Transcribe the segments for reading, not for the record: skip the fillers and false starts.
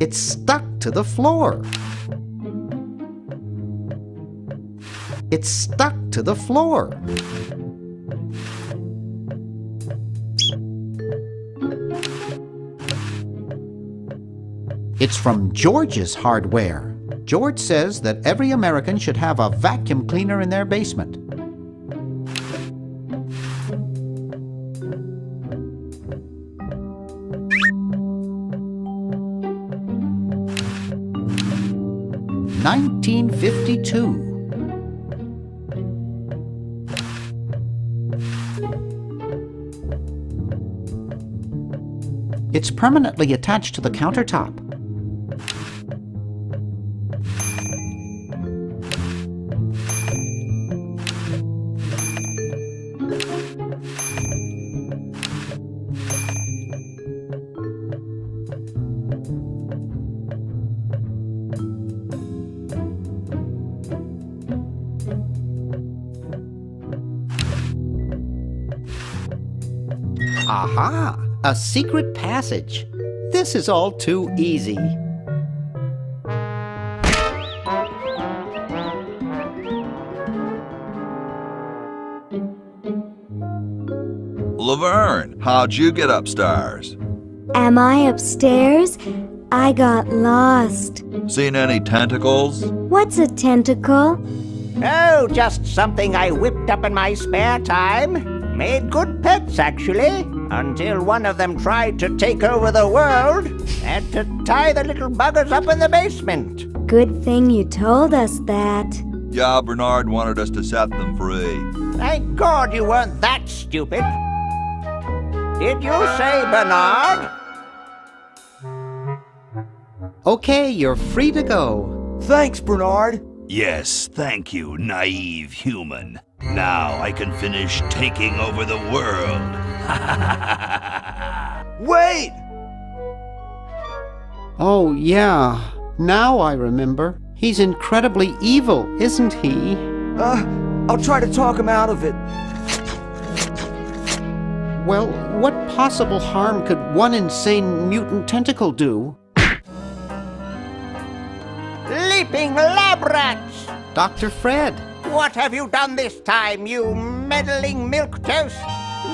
It's stuck to the floor. It's stuck to the floor. It's from George's Hardware. George says that every American should have a vacuum cleaner in their basement. (1952). It's permanently attached to the countertop. Aha! A secret passage. This is all too easy. Laverne, how'd you get upstairs? Am I upstairs? I got lost. Seen any tentacles? What's a tentacle? Oh, just something I whipped up in my spare time. Made good pets, actually, until one of them tried to take over the world. Had to tie the little buggers up in the basement. Good thing you told us that. Yeah, Bernard wanted us to set them free. Thank God you weren't that stupid. Did you say Bernard? Okay, you're free to go. Thanks, Bernard. Yes, thank you, naive human. Now I can finish taking over the world. Wait! Oh, yeah. Now I remember. He's incredibly evil, isn't he? I'll try to talk him out of it. Well, what possible harm could one insane mutant tentacle do? Leaping lab rats! Dr. Fred. What have you done this time, you meddling milquetoast?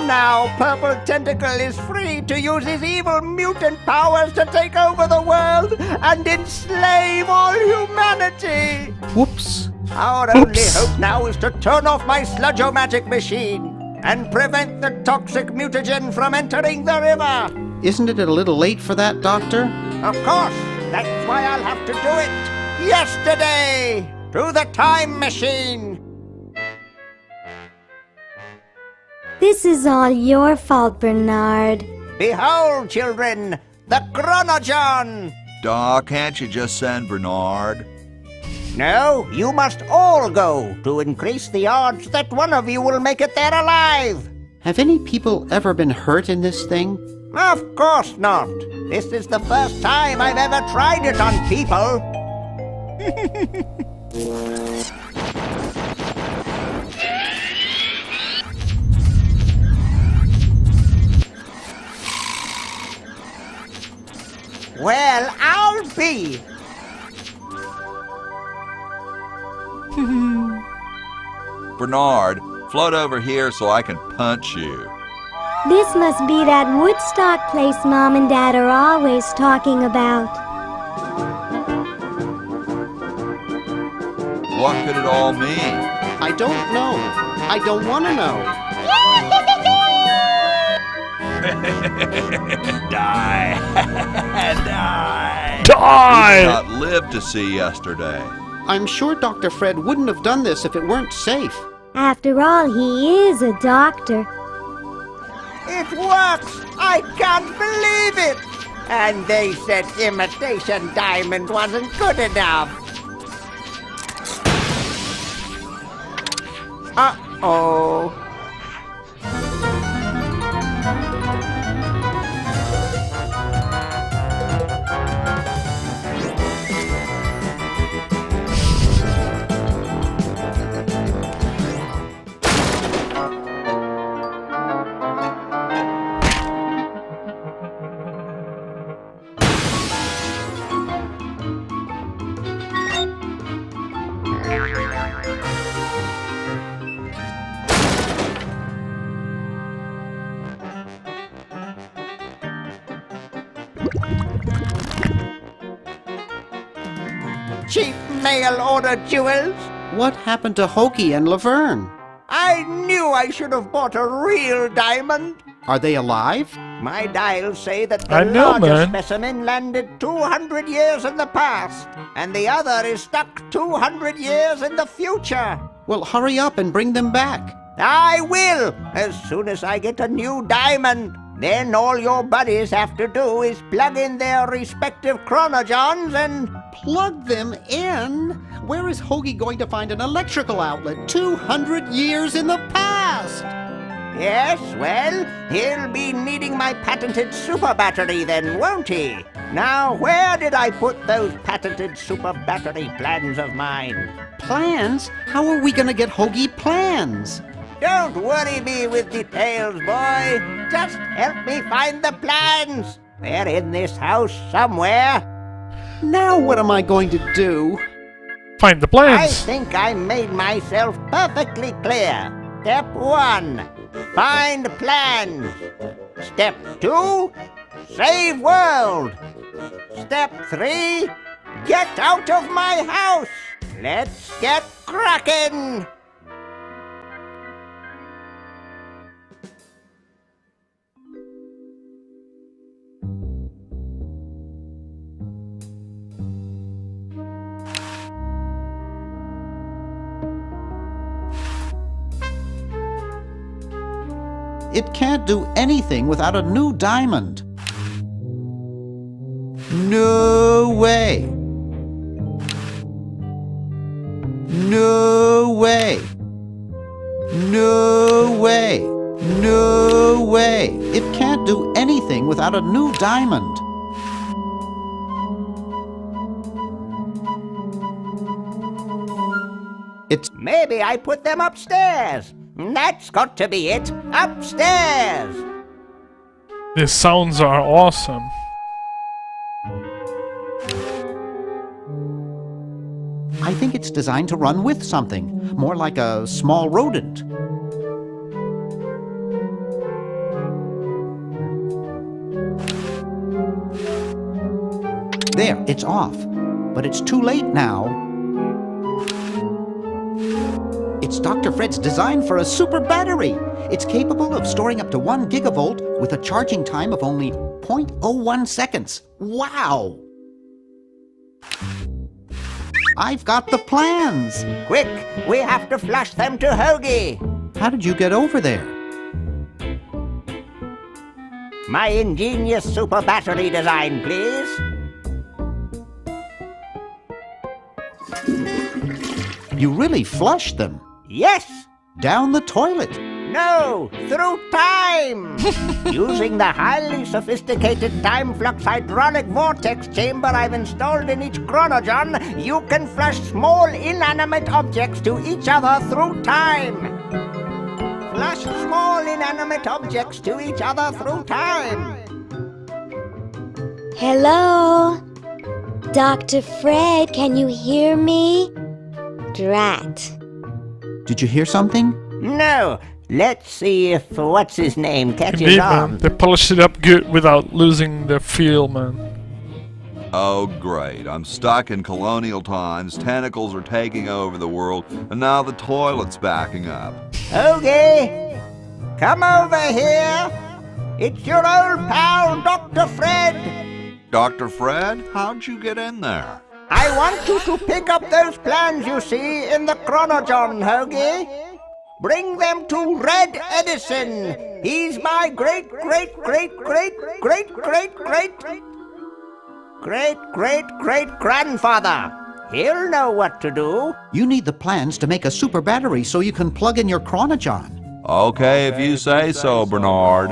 Now Purple Tentacle is free to use his evil mutant powers to take over the world and enslave all humanity! Whoops. Our only hope now is to turn off my sludge-o-magic machine and prevent the toxic mutagen from entering the river! Isn't it a little late for that, Doctor? Of course! That's why I'll have to do it! Yesterday! To the time machine! This is all your fault, Bernard. Behold, children, the Chronogon! Doc, can't you just send Bernard? No, you must all go to increase the odds that one of you will make it there alive. Have any people ever been hurt in this thing? Of course not. This is the first time I've ever tried it on people. Well, I'll be. Bernard, float over here so I can punch you. This must be that Woodstock place Mom and Dad are always talking about. What could it all mean? I don't know. I don't want to know. Die! Die! We did not live to see yesterday. I'm sure Dr. Fred wouldn't have done this if it weren't safe. After all, he is a doctor. It works! I can't believe it! And they said imitation diamond wasn't good enough. Uh-oh. Cheap mail-order jewels. What happened to Hokey and Laverne? I knew I should have bought a real diamond. Are they alive? My dials say that I the know, larger man. specimen landed 200 years in the past, and the other is stuck 200 years in the future. Well, hurry up and bring them back. I will, as soon as I get a new diamond. Then all your buddies have to do is plug in their respective chronogens and... Plug them in? Where is Hokey going to find an electrical outlet 200 years in the past? Yes, well, he'll be needing my patented super battery then, won't he? Now, where did I put those patented super battery plans of mine? Plans? How are we going to get Hokey plans? Don't worry me with details, boy. Just help me find the plans. They're in this house somewhere. Now what am I going to do? Find the I plans. think I made myself perfectly clear. Step 1, find plans. Step 2, save world. Step 3, get out of my house. Let's get cracking. It can't do anything without a new diamond. No way. No way. No way. No way. It can't do anything without a new diamond. It's... Maybe I put them upstairs. That's got to be it. Upstairs. These sounds are awesome. I think it's designed to run with something, more like a small rodent. There, it's off. But it's too late now. It's Dr. Fred's design for a super battery. It's capable of storing up to 1 gigavolt with a charging time of only 0.01 seconds. Wow! I've got the plans. Quick, we have to flush them to Hoagie. How did you get over there? My ingenious super battery design, please. You really flushed them. Yes. Down the toilet. No, through time. Using the highly sophisticated time flux hydraulic vortex chamber I've installed in each chronogen, you can flush small inanimate objects to each other through time. Flush small inanimate objects to each other through time. Hello? Dr. Fred, can you hear me? Drat. Did you hear something? No. Let's see if what's-his-name catches Indeed, man. on. They polished it up good without losing the feel, man. Oh, great. I'm stuck in colonial times, tentacles are taking over the world, and now the toilet's backing up. Okay, come over here. It's your old pal, Dr. Fred. Dr. Fred, how'd you get in there? I want you to pick up those plans you see in the chronogen, Hoagie. Bring them to Red Edison. He's my great-great-great-great-great-great-great-great-grandfather. He'll know what to do. You need the plans to make a super battery so you can plug in your chronogen. Okay, if you say so, Bernard.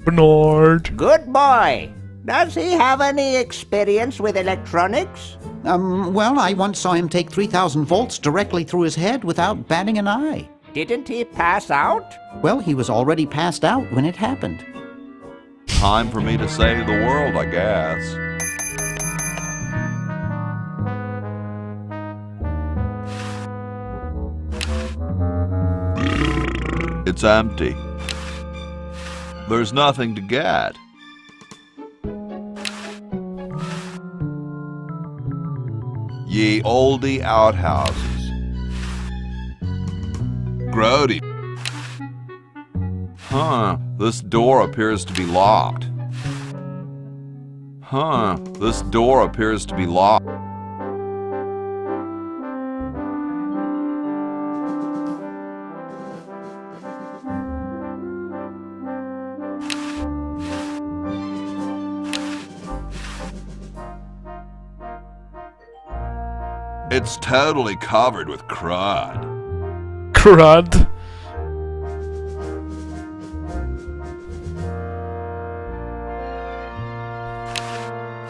Bernard. Good boy. Does he have any experience with electronics? Well, I once saw him take 3,000 volts directly through his head without batting an eye. Didn't he pass out? Well, he was already passed out when it happened. Time for me to save the world, I guess. It's empty. There's nothing to get. Ye olde outhouses. Grody. Huh, this door appears to be locked. Huh, this door appears to be locked. It's totally covered with crud. Crud.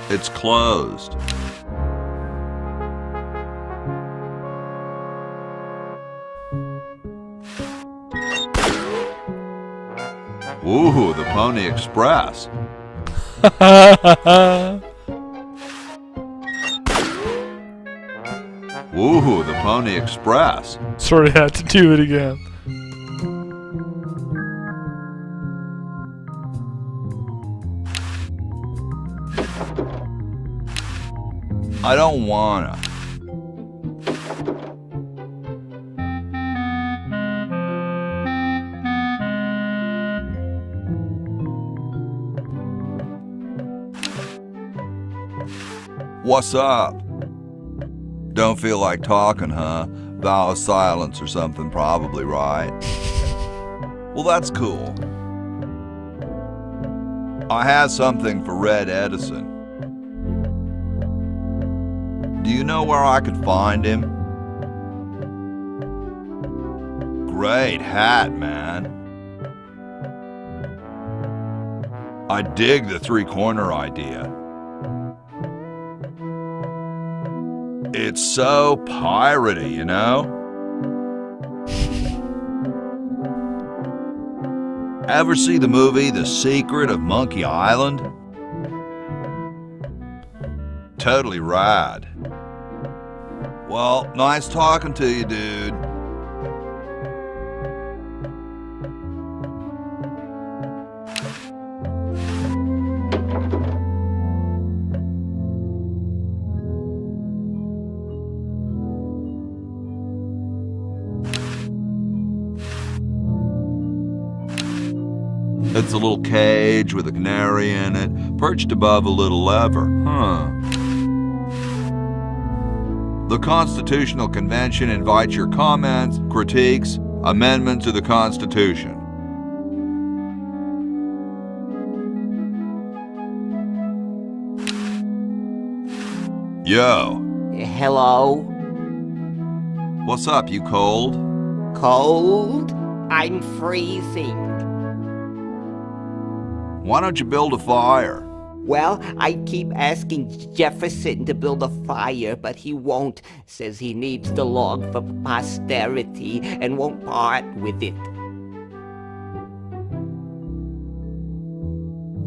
It's closed. Ooh, the Pony Express. Ooh, the Pony Express. Sorry, I had to do it again. I don't wanna. What's up? Don't feel like talking, huh? Vow of silence or something, probably, right? Well, that's cool. I have something for Red Edison. Do you know where I could find him? Great hat, man. I dig the three-corner idea. It's so piratey, you know? Ever see the movie The Secret of Monkey Island? Totally rad. Well, nice talking to you, dude. It's a little cage with a canary in it, perched above a little lever. Huh. The Constitutional Convention invites your comments, critiques, amendment to the Constitution. Yo. Hello? What's up, you cold? Cold? I'm freezing. Why don't you build a fire? Well, I keep asking Jefferson to build a fire, but he won't. Says he needs the log for posterity and won't part with it.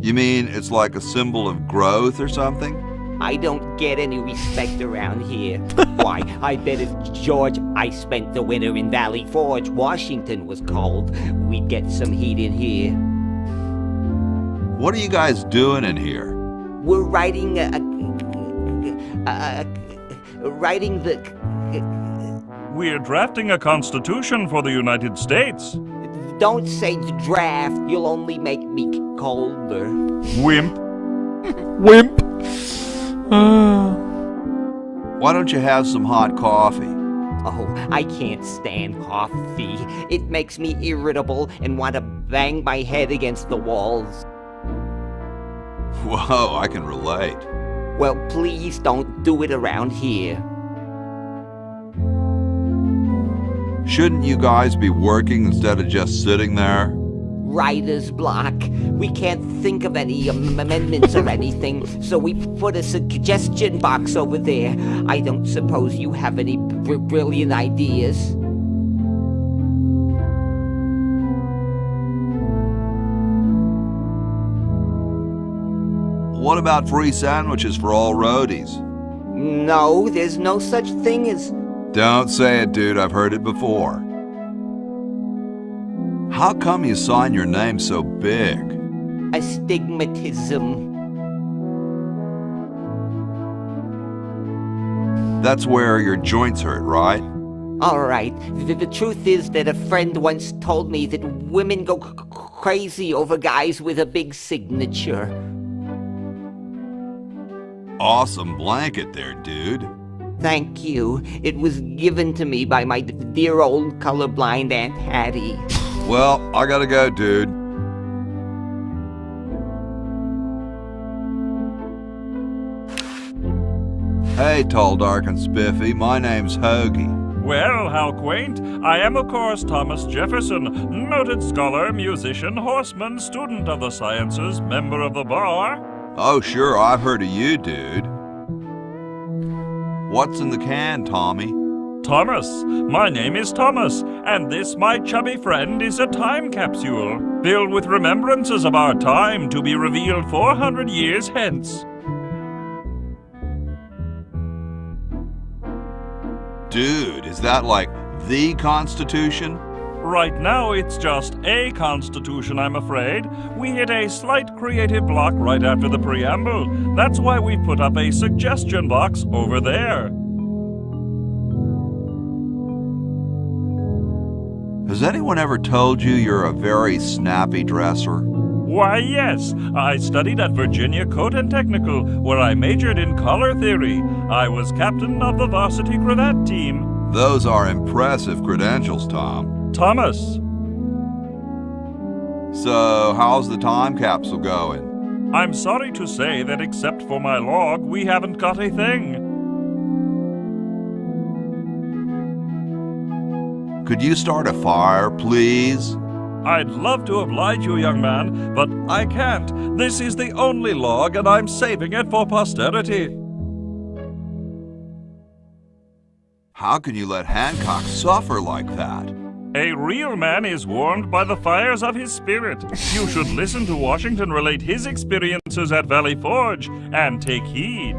You mean it's like a symbol of growth or something? I don't get any respect around here. Why, I bet if George I spent the winter in Valley Forge, Washington was cold, we'd get some heat in here. What are you guys doing in here? We're writing We're drafting a constitution for the United States. Don't say draft, you'll only make me colder. Wimp. Wimp. Why don't you have some hot coffee? Oh, I can't stand coffee. It makes me irritable and want to bang my head against the walls. Whoa, I can relate. Well, please don't do it around here. Shouldn't you guys be working instead of just sitting there? Writer's block. We can't think of any amendments or anything, so we put a suggestion box over there. I don't suppose you have any brilliant ideas? What about free sandwiches for all roadies? No, there's no such thing as... Don't say it, dude. I've heard it before. How come you sign your name so big? astigmatism. That's where your joints hurt, right? All right. The truth is that a friend once told me that women go crazy over guys with a big signature. Awesome blanket there, dude. Thank you. It was given to me by my dear old colorblind Aunt Hattie. Well, I gotta go, dude. Hey, tall, dark, and spiffy. My name's Hoagie. Well, how quaint. I am, of course, Thomas Jefferson, noted scholar, musician, horseman, student of the sciences, member of the bar. Oh, sure, I've heard of you, dude. What's in the can, Tommy? Thomas. My name is Thomas, and this, my chubby friend, is a time capsule filled with remembrances of our time to be revealed 400 years hence. Dude, is that like the Constitution? Right now, it's just a constitution, I'm afraid. We hit a slight creative block right after the preamble. That's why we put up a suggestion box over there. Has anyone ever told you you're a very snappy dresser? Why, yes. I studied at Virginia Coat and Technical, where I majored in color theory. I was captain of the varsity cravat team. Those are impressive credentials, Tom. Thomas. So, how's the time capsule going? I'm sorry to say that except for my log, we haven't got a thing. Could you start a fire, please? I'd love to oblige you, young man, but I can't. This is the only log, and I'm saving it for posterity. How can you let Hancock suffer like that? A real man is warmed by the fires of his spirit. You should listen to Washington relate his experiences at Valley Forge and take heed.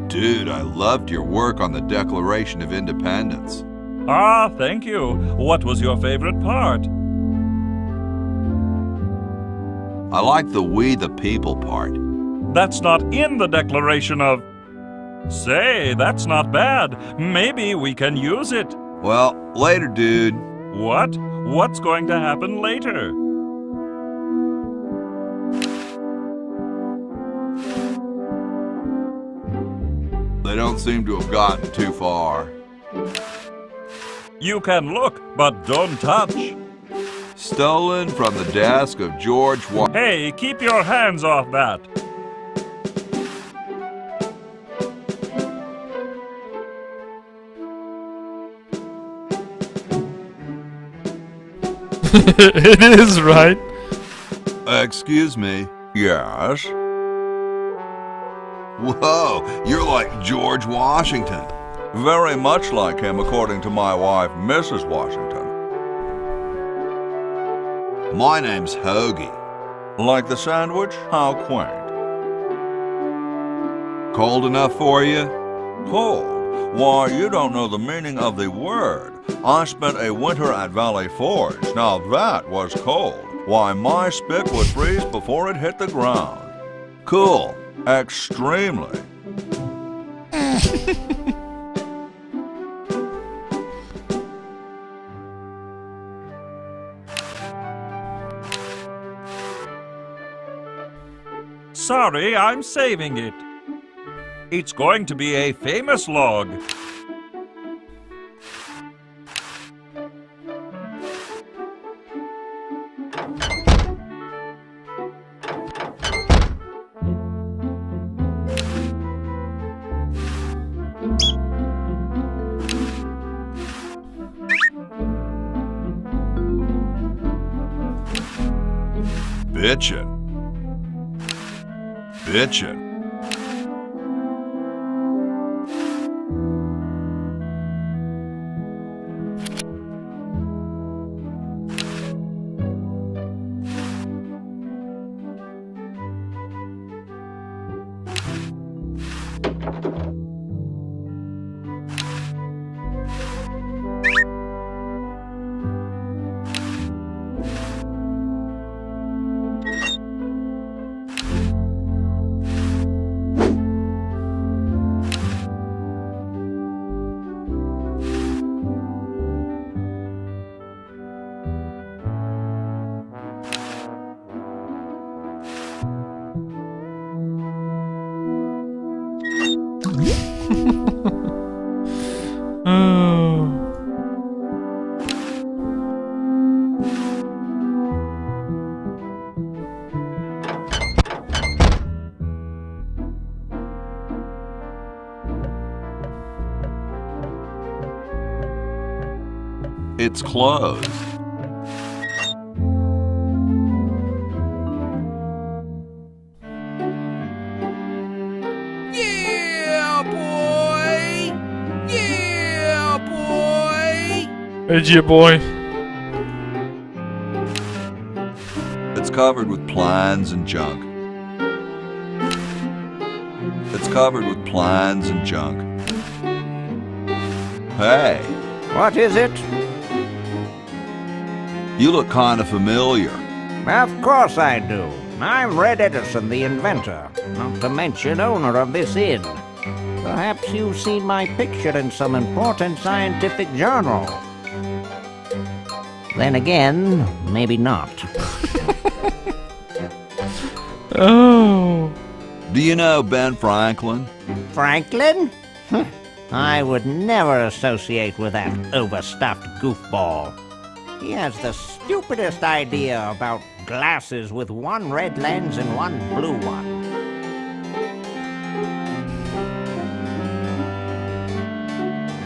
Dude, I loved your work on the Declaration of Independence. Ah, thank you. What was your favorite part? I like the we the people part. That's not in the Declaration of... Say, that's not bad. Maybe we can use it. Well, later, dude. What? What's going to happen later? They don't seem to have gotten too far. You can look, but don't touch. Stolen from the desk of George Washington. Hey, keep your hands off that. It is, right? Excuse me. Yes? Whoa, you're like George Washington. Very much like him, according to my wife, Mrs. Washington. My name's Hoagie. Like the sandwich? How quaint. Cold enough for you? Cold? Why, you don't know the meaning of the word. I spent a winter at Valley Forge. Now that was cold. Why, my spit would freeze before it hit the ground. Cool. Extremely. Sorry, I'm saving it. It's going to be a famous log. Bitchin'. Bitchin'. It's closed. Yeah, boy! Yeah, boy! Hey, yeah, boy. It's covered with plans and junk. It's covered with plans and junk. Hey, What is it? you look kind of familiar. Of course I do. I'm Red Edison, the inventor, not to mention owner of this inn. Perhaps you've seen my picture in some important scientific journal. Then again, maybe not. Oh. Do you know Ben Franklin? Franklin? I would never associate with that overstuffed goofball. He has the stupidest idea about glasses with one red lens and one blue one.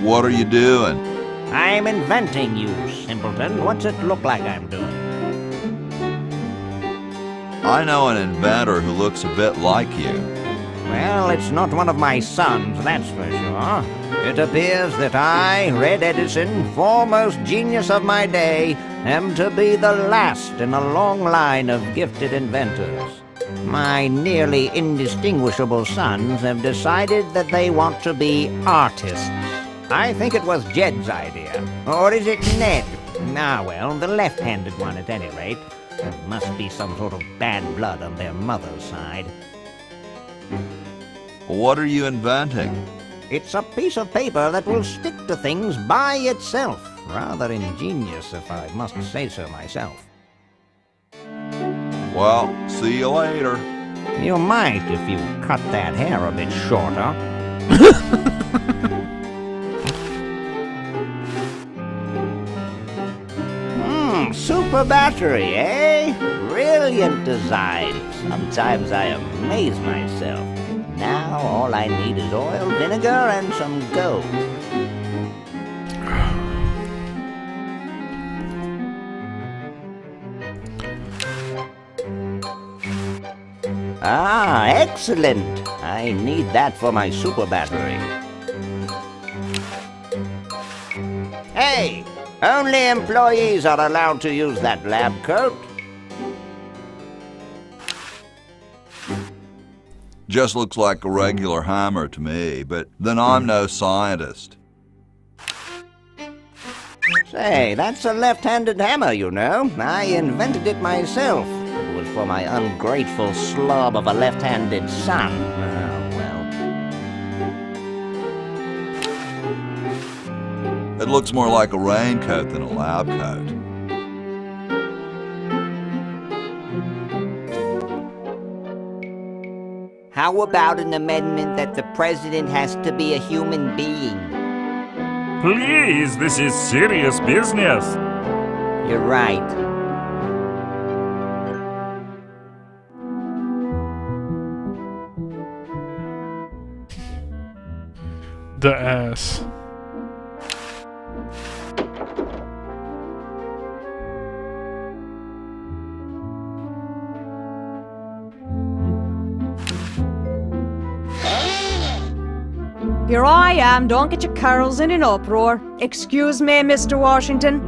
What are you doing? I'm inventing, you simpleton. What's it look like I'm doing? I know an inventor who looks a bit like you. Well, it's not one of my sons, that's for sure. It appears that I, Red Edison, foremost genius of my day, am to be the last in a long line of gifted inventors. My nearly indistinguishable sons have decided that they want to be artists. I think it was Jed's idea. Or is it Ned? Ah, well, the left-handed one at any rate. There must be some sort of bad blood on their mother's side. What are you inventing? It's a piece of paper that will stick to things by itself. Rather ingenious, if I must say so myself. Well, see you later. You might if you cut that hair a bit shorter. Super battery, eh? Brilliant design. Sometimes I amaze myself. Now all I need is oil, vinegar, and some gold. Ah, excellent. I need that for my super battery. Hey! Only employees are allowed to use that lab coat. Just looks like a regular hammer to me, but then I'm no scientist. Say, that's a left-handed hammer, you know. I invented it myself. It was for my ungrateful slob of a left-handed son. Oh, well. It looks more like a raincoat than a lab coat. How about an amendment that the president has to be a human being? Please, this is serious business. You're right. The ass. Here I am, don't get your carols in an uproar. Excuse me, Mr. Washington.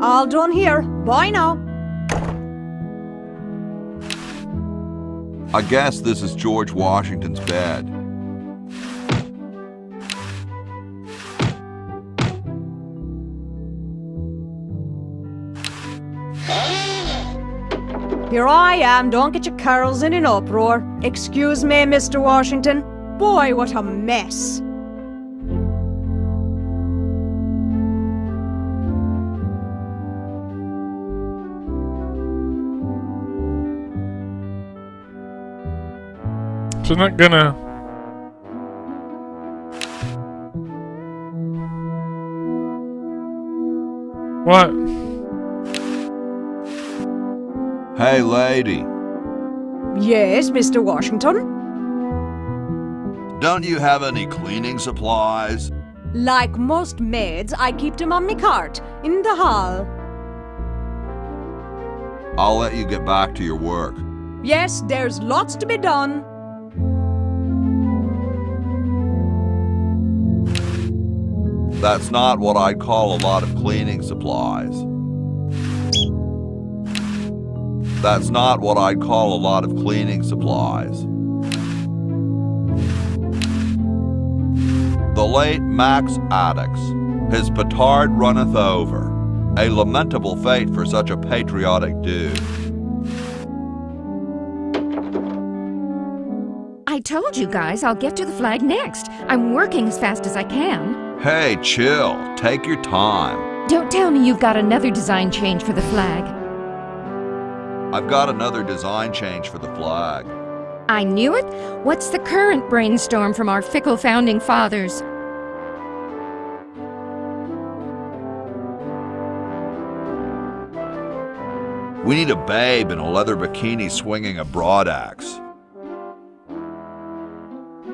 All done here. Bye now. I guess this is George Washington's bed. Here I am, don't get your carols in an uproar. Excuse me, Mr. Washington. Boy, what a mess. So not gonna... What? Hey, lady. Yes, Mr. Washington? Don't you have any cleaning supplies? Like most maids, I keep them on me cart, in the hall. I'll let you get back to your work. Yes, there's lots to be done. That's not what I'd call a lot of cleaning supplies. That's not what I'd call a lot of cleaning supplies. The late Max Addix, his petard runneth over. A lamentable fate for such a patriotic dude. I told you guys I'll get to the flag next. I'm working as fast as I can. Hey, chill. Take your time. Don't tell me you've got another design change for the flag. I've got another design change for the flag. I knew it. What's the current brainstorm from our fickle founding fathers? We need a babe in a leather bikini swinging a broadaxe.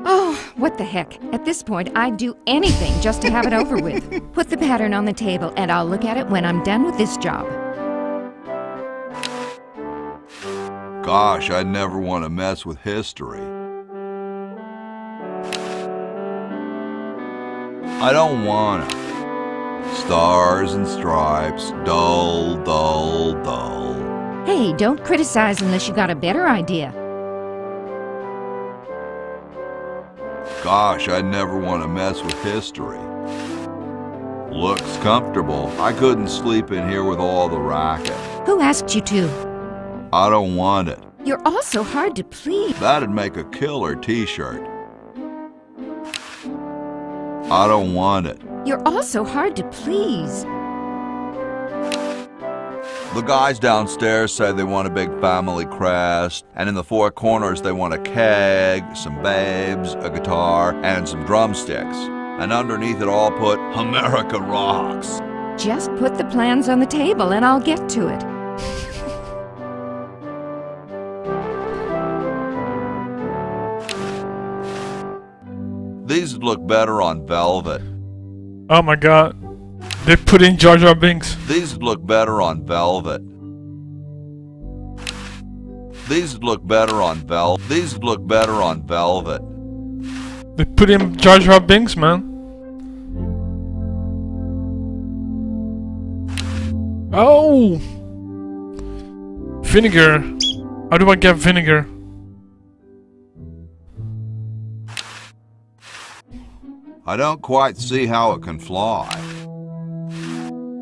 Oh, what the heck. At this point, I'd do anything just to have it over with. Put the pattern on the table and I'll look at it when I'm done with this job. Gosh, I'd never want to mess with history. I don't want to. Stars and stripes, dull, dull, dull. Hey, don't criticize unless you got a better idea. Gosh, I'd never want to mess with history. Looks comfortable. I couldn't sleep in here with all the racket. Who asked you to? I don't want it. You're all so hard to please. That'd make a killer t-shirt. I don't want it. You're all so hard to please. The guys downstairs say they want a big family crest, and in the four corners they want a keg, some babes, a guitar, and some drumsticks. And underneath it all put, America rocks. Just put the plans on the table and I'll get to it. These would look better on velvet. Oh my god. They put in Jar Jar Binks. These would look better on velvet. These would look better on velvet. These would look better on velvet. They put in Jar Jar Binks, man. Oh! Vinegar. How do I get vinegar? I don't quite see how it can fly.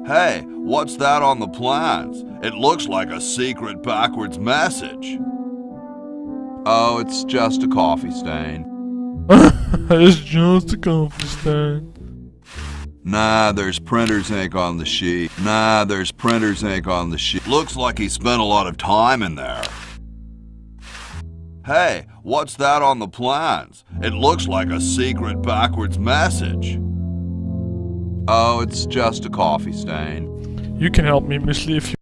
Hey, what's that on the plans? It looks like a secret backwards message. Oh, it's just a coffee stain. It's just a coffee stain. Nah, there's printer's ink on the sheet. Nah, there's printer's ink on the sheet. Looks like he spent a lot of time in there. Hey, what's that on the plans? It looks like a secret backwards message. Oh, it's just a coffee stain. You can help me, Miss Lee, if you